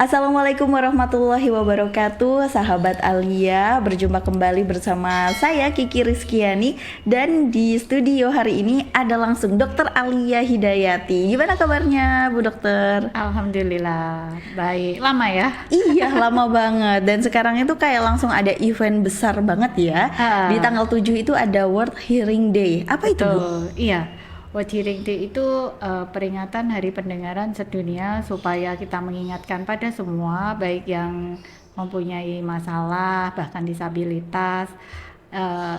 Assalamualaikum warahmatullahi wabarakatuh, sahabat Alia. Berjumpa kembali bersama saya Kiki Rizkiani. Dan di studio hari ini ada langsung Dokter Alia Hidayati. Gimana kabarnya Bu Dokter? Alhamdulillah, baik. Lama ya? Iya, lama banget. Dan sekarang itu kayak langsung ada event besar banget ya. Di tanggal 7 itu ada World Hearing Day. Apa itu, Bu? Betul, iya. World Hearing Day itu peringatan Hari Pendengaran Sedunia supaya kita mengingatkan pada semua, baik yang mempunyai masalah, bahkan disabilitas,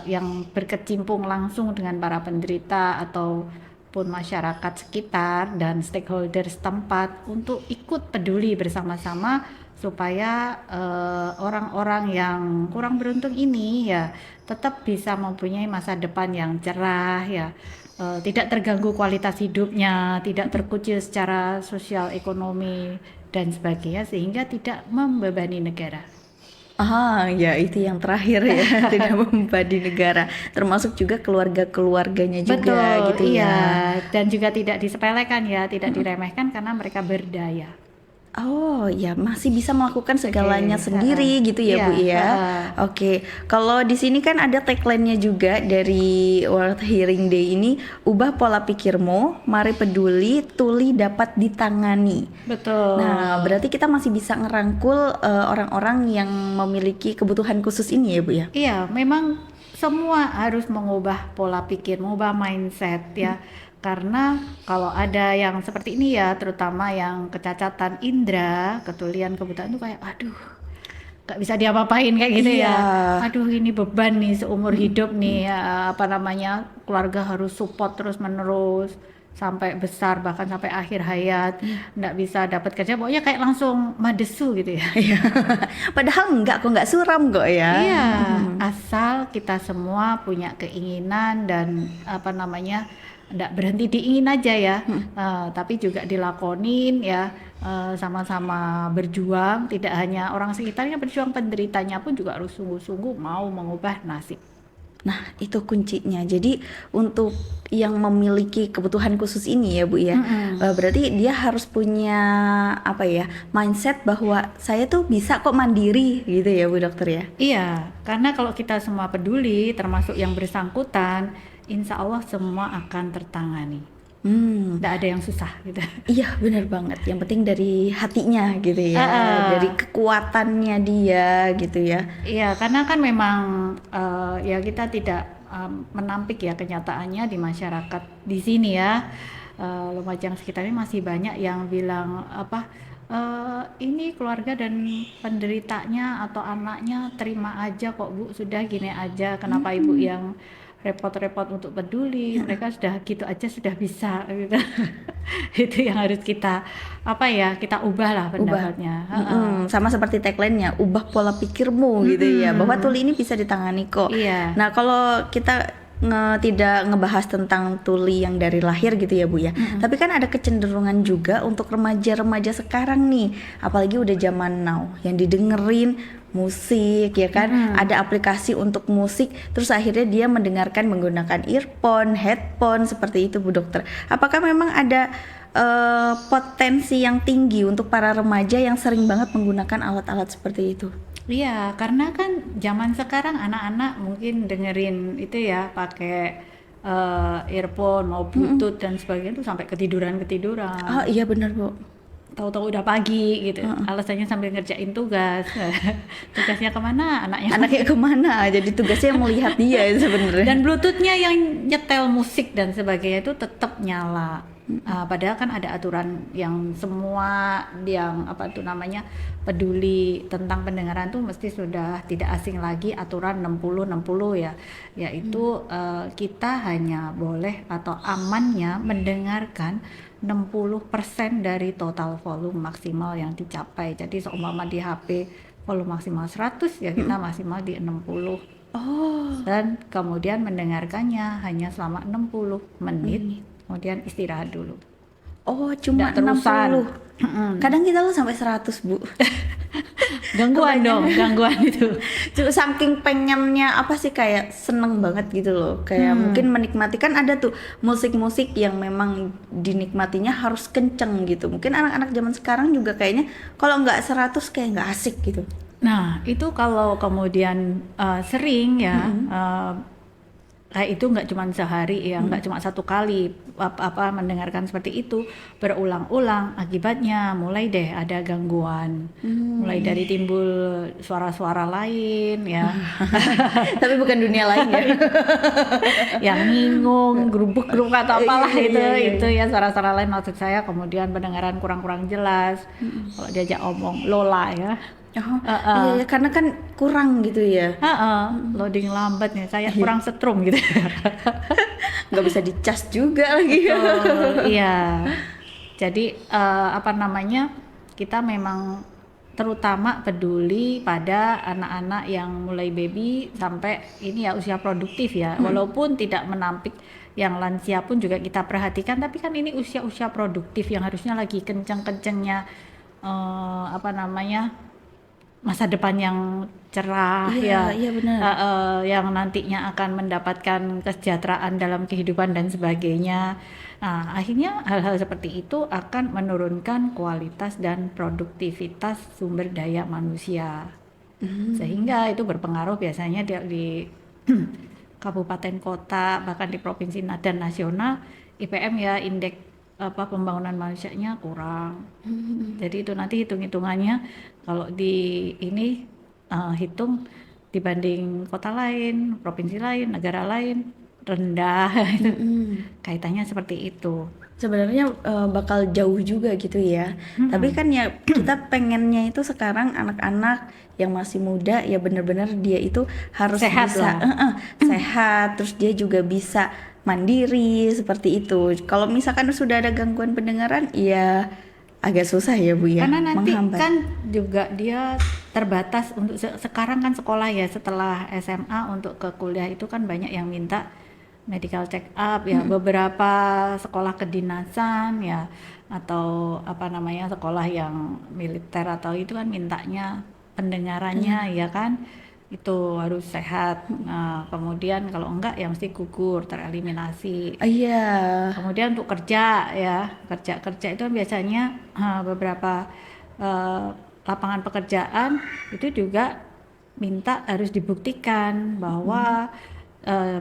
yang berkecimpung langsung dengan para penderita ataupun masyarakat sekitar dan stakeholder setempat untuk ikut peduli bersama-sama supaya orang-orang yang kurang beruntung ini ya tetap bisa mempunyai masa depan yang cerah ya. Tidak terganggu kualitas hidupnya, tidak terkucil secara sosial ekonomi dan sebagainya sehingga tidak membebani negara. Ah, ya itu yang terakhir ya, tidak membebani negara, termasuk juga keluarga-keluarganya juga Betul, gitu iya. ya. Dan juga tidak disepelekan ya, tidak diremehkan karena mereka berdaya. Oh ya, masih bisa melakukan Oke, segalanya sendiri gitu ya iya, Bu ya. Oke, kalau di sini kan ada tagline-nya juga dari World Hearing Day ini, ubah pola pikirmu, mari peduli, tuli dapat ditangani. betul. Nah, berarti kita masih bisa ngerangkul orang-orang yang memiliki kebutuhan khusus ini ya Bu ya. Iya, memang semua harus mengubah pola pikir, mengubah mindset ya. Karena kalau ada yang seperti ini ya, terutama yang kecacatan indera, ketulian, kebutaan itu kayak aduh, gak bisa diapa-apain kayak gitu Iya. ya. Aduh, ini beban nih seumur hidup nih, apa namanya, keluarga harus support terus-menerus sampai besar bahkan sampai akhir hayat, nggak bisa dapat kerja, pokoknya kayak langsung madesu gitu ya. Iya. Padahal enggak kok, enggak suram kok ya. Iya, asal kita semua punya keinginan dan apa namanya, nggak berhenti diingin aja ya, tapi juga dilakonin ya, sama-sama berjuang. Tidak hanya orang sekitarnya berjuang, penderitanya pun juga harus sungguh-sungguh mau mengubah nasib. Nah, itu kuncinya. Jadi untuk yang memiliki kebutuhan khusus ini ya Bu ya, berarti dia harus punya apa ya, mindset bahwa saya tuh bisa kok mandiri gitu ya Bu Dokter ya. Iya, karena kalau kita semua peduli, termasuk yang bersangkutan, insya Allah semua akan tertangani. Hmm, Nggak ada yang susah gitu. iya benar banget. Yang penting dari hatinya gitu ya, Ah, dari kekuatannya dia gitu ya. Iya, karena kan memang ya kita tidak menampik ya kenyataannya di masyarakat di sini ya. Lumajang sekitarnya masih banyak yang bilang apa, ini keluarga dan penderitanya atau anaknya terima aja kok Bu, sudah gini aja, kenapa Ibu yang repot-repot untuk peduli, mereka sudah gitu aja sudah bisa gitu. Itu yang harus kita apa ya, kita ubah lah Ubah. pendapatnya. Sama seperti tagline-nya, ubah pola pikirmu gitu ya, bahwa tuli ini bisa ditangani kok. Iya. Nah, kalau kita tidak ngebahas tentang tuli yang dari lahir gitu ya Bu ya, tapi kan ada kecenderungan juga untuk remaja-remaja sekarang nih, apalagi udah zaman now, yang didengerin musik ya kan, ada aplikasi untuk musik, terus akhirnya dia mendengarkan menggunakan earphone, headphone seperti itu Bu Dokter. Apakah memang ada potensi yang tinggi untuk para remaja yang sering banget menggunakan alat-alat seperti itu? Iya, karena kan zaman sekarang anak-anak mungkin dengerin itu ya pakai earphone mau Bluetooth dan sebagainya tuh sampai ketiduran-ketiduran. Oh iya benar Bu. Tahu-tahu udah pagi gitu. Alasannya sambil ngerjain tugas. Tugasnya kemana? Anaknya. Anaknya kemana? Jadi tugasnya melihat dia sebenarnya. Dan Bluetoothnya yang nyetel musik dan sebagainya itu tetap nyala. Padahal kan ada aturan yang semua yang apa tuh namanya peduli tentang pendengaran tuh mesti sudah tidak asing lagi aturan 60-60 ya, yaitu kita hanya boleh atau amannya mendengarkan 60% dari total volume maksimal yang dicapai. Jadi seumpama di HP volume maksimal 100 ya kita maksimal di 60. Oh, Dan kemudian mendengarkannya hanya selama 60 menit, kemudian istirahat dulu. oh cuma Nggak terusan. 60. Kadang kita lo sampai 100 Bu. Gangguan dong, gangguan itu. Saking pengennya apa sih, kayak seneng banget gitu loh, kayak mungkin menikmati, kan ada tuh musik-musik yang memang dinikmatinya harus kenceng gitu. Mungkin anak-anak zaman sekarang juga kayaknya kalau nggak 100 kayak nggak asik gitu. Nah, itu kalau kemudian sering ya, kayak itu nggak cuma sehari ya, nggak cuma satu kali apa mendengarkan seperti itu berulang-ulang, akibatnya mulai deh ada gangguan, mulai dari timbul suara-suara lain ya, Tapi bukan dunia lain ya. yang ngingung, gerubuk-gerubuk atau apalah Iya. itu ya suara-suara lain maksud saya, kemudian pendengaran kurang-kurang jelas, kalau diajak omong lola ya. Oh, iya ya, karena kan kurang gitu ya. Loading lambat nih, kayak kurang setrum gitu. Nggak bisa dicas juga lagi. Iya. Jadi apa namanya, kita memang terutama peduli pada anak-anak yang mulai baby sampai ini ya usia produktif ya. Walaupun tidak menampik yang lansia pun juga kita perhatikan, tapi kan ini usia-usia produktif yang harusnya lagi kenceng-kencengnya apa namanya, masa depan yang cerah Iya, iya benar. yang nantinya akan mendapatkan kesejahteraan dalam kehidupan dan sebagainya. Nah, akhirnya hal-hal seperti itu akan menurunkan kualitas dan produktivitas sumber daya manusia. Sehingga itu berpengaruh biasanya di kabupaten kota, bahkan di provinsi dan nasional, IPM ya, indeks apa pembangunan manusianya kurang. Jadi itu nanti hitung-hitungannya kalau di ini hitung dibanding kota lain, provinsi lain, negara lain rendah. Kaitannya seperti itu. Sebenarnya bakal jauh juga gitu ya. Tapi kan ya kita pengennya itu sekarang anak-anak yang masih muda ya benar-benar dia itu harus Sehat bisa sehat, terus dia juga bisa mandiri seperti itu. Kalau misalkan sudah ada gangguan pendengaran, ya agak susah ya Bu ya, Karena nanti menghambat. kan juga dia terbatas untuk sekarang kan sekolah ya, setelah SMA untuk ke kuliah itu kan banyak yang minta medical check up ya, beberapa sekolah kedinasan ya, atau apa namanya sekolah yang militer atau itu kan mintanya pendengarannya ya kan, itu harus sehat. Nah, kemudian kalau enggak ya mesti gugur, tereliminasi. Iya. Kemudian untuk kerja ya, kerja itu kan biasanya beberapa lapangan pekerjaan itu juga minta harus dibuktikan bahwa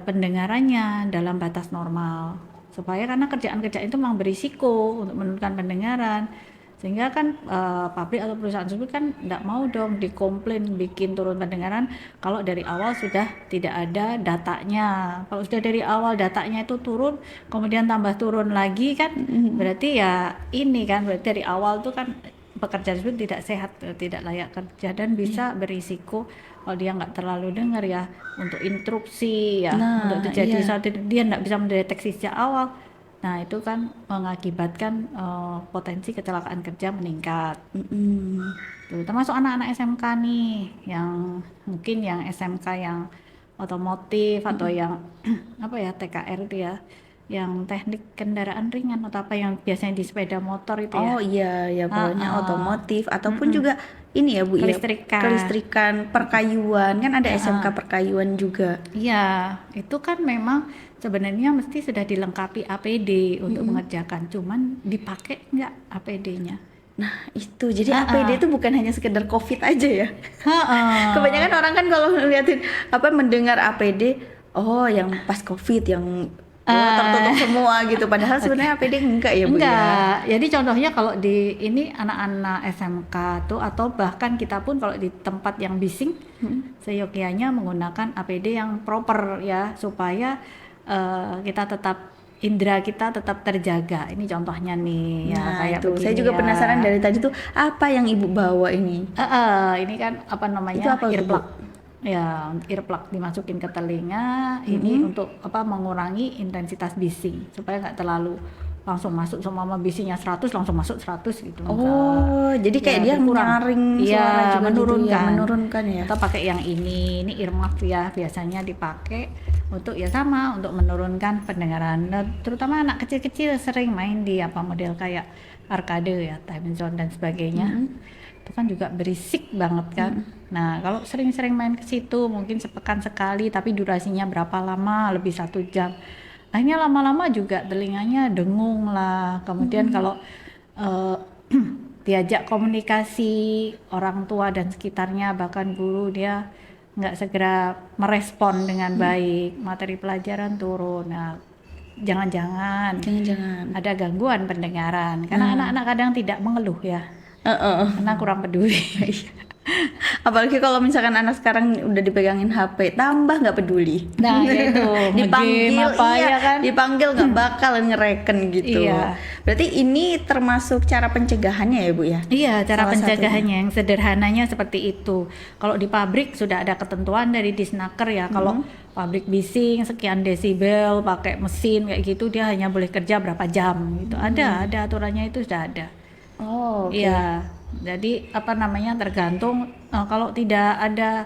pendengarannya dalam batas normal, supaya karena kerjaan-kerjaan itu memang berisiko untuk menurunkan pendengaran, sehingga kan pabrik atau perusahaan tersebut kan tidak mau dong dikomplain bikin turun pendengaran kalau dari awal sudah tidak ada datanya. Kalau sudah dari awal datanya itu turun kemudian tambah turun lagi kan berarti ya ini kan berarti dari awal tuh kan pekerja tersebut tidak sehat, tidak layak kerja dan bisa berisiko kalau dia nggak terlalu dengar ya untuk interupsi ya, untuk terjadi saat dia nggak bisa mendeteksi sejak awal. Nah itu kan mengakibatkan potensi kecelakaan kerja meningkat. Tuh, termasuk anak-anak SMK nih, yang mungkin yang SMK yang otomotif atau yang apa ya TKR itu ya, yang teknik kendaraan ringan atau apa yang biasanya di sepeda motor itu ya. Oh iya ya, pokoknya otomotif ataupun juga ini ya Bu ya, Kelistrikan. kelistrikan, perkayuan, kan ada SMK perkayuan juga. Iya, itu kan memang sebenarnya mesti sudah dilengkapi APD untuk mengerjakan, cuman dipakai nggak APD-nya? Nah itu, jadi APD itu bukan hanya sekedar COVID aja ya. Heeh. Kebanyakan orang kan kalau ngeliatin apa mendengar APD, oh yang pas COVID yang tertutup semua gitu. Padahal sebenarnya APD enggak ya Bu ya. Enggak, jadi contohnya kalau di ini anak-anak SMK tuh atau bahkan kita pun kalau di tempat yang bising, seyogyanya menggunakan APD yang proper ya, supaya kita tetap indera kita tetap terjaga. Ini contohnya nih ya, Nah kayak itu, saya begini juga ya. penasaran dari tadi tuh apa yang Ibu bawa ini. Ini kan apa namanya, Itu apa tuh, earplug. Ya, earplug dimasukin ke telinga, ini untuk apa mengurangi intensitas bising supaya nggak terlalu langsung masuk, semua bisingnya 100 langsung masuk 100 gitu. Oh, jadi kayak dia berkurang. nyaring Iya, suara juga menurunkan. gitu ya, menurunkan ya. Kita pakai yang ini earmuff ya, biasanya dipakai untuk ya sama untuk menurunkan pendengaran. Nah, terutama anak kecil-kecil sering main di apa model kayak arcade ya, time zone dan sebagainya. Itu kan juga berisik banget kan. Nah, kalau sering-sering main ke situ mungkin sepekan sekali tapi durasinya berapa lama, lebih 1 jam. Akhirnya lama-lama juga telinganya dengung lah. Kemudian kalau eh, diajak komunikasi orang tua dan sekitarnya bahkan guru, dia nggak segera merespon dengan baik, materi pelajaran turun. Nah, jangan-jangan Jangan-jangan. ada gangguan pendengaran karena anak-anak kadang tidak mengeluh ya, karena kurang peduli. Apalagi kalau misalkan anak sekarang udah dipegangin HP, tambah nggak peduli. Nah, ya itu, Dipanggil, nge-game apa iya, ya kan? dipanggil nggak bakal ngereken gitu. Iya. Berarti ini termasuk cara pencegahannya ya Bu ya? Iya, cara Salah pencegahannya yang sederhananya seperti itu. Kalau di pabrik sudah ada ketentuan dari Disnaker ya, kalau pabrik bising sekian desibel pakai mesin kayak gitu dia hanya boleh kerja berapa jam gitu. Ada aturannya, itu sudah ada. Oh, oke. Iya, jadi apa namanya tergantung kalau tidak ada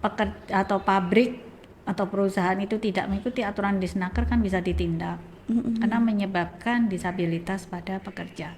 pekerja atau pabrik atau perusahaan itu tidak mengikuti aturan Disnaker kan bisa ditindak karena menyebabkan disabilitas pada pekerja.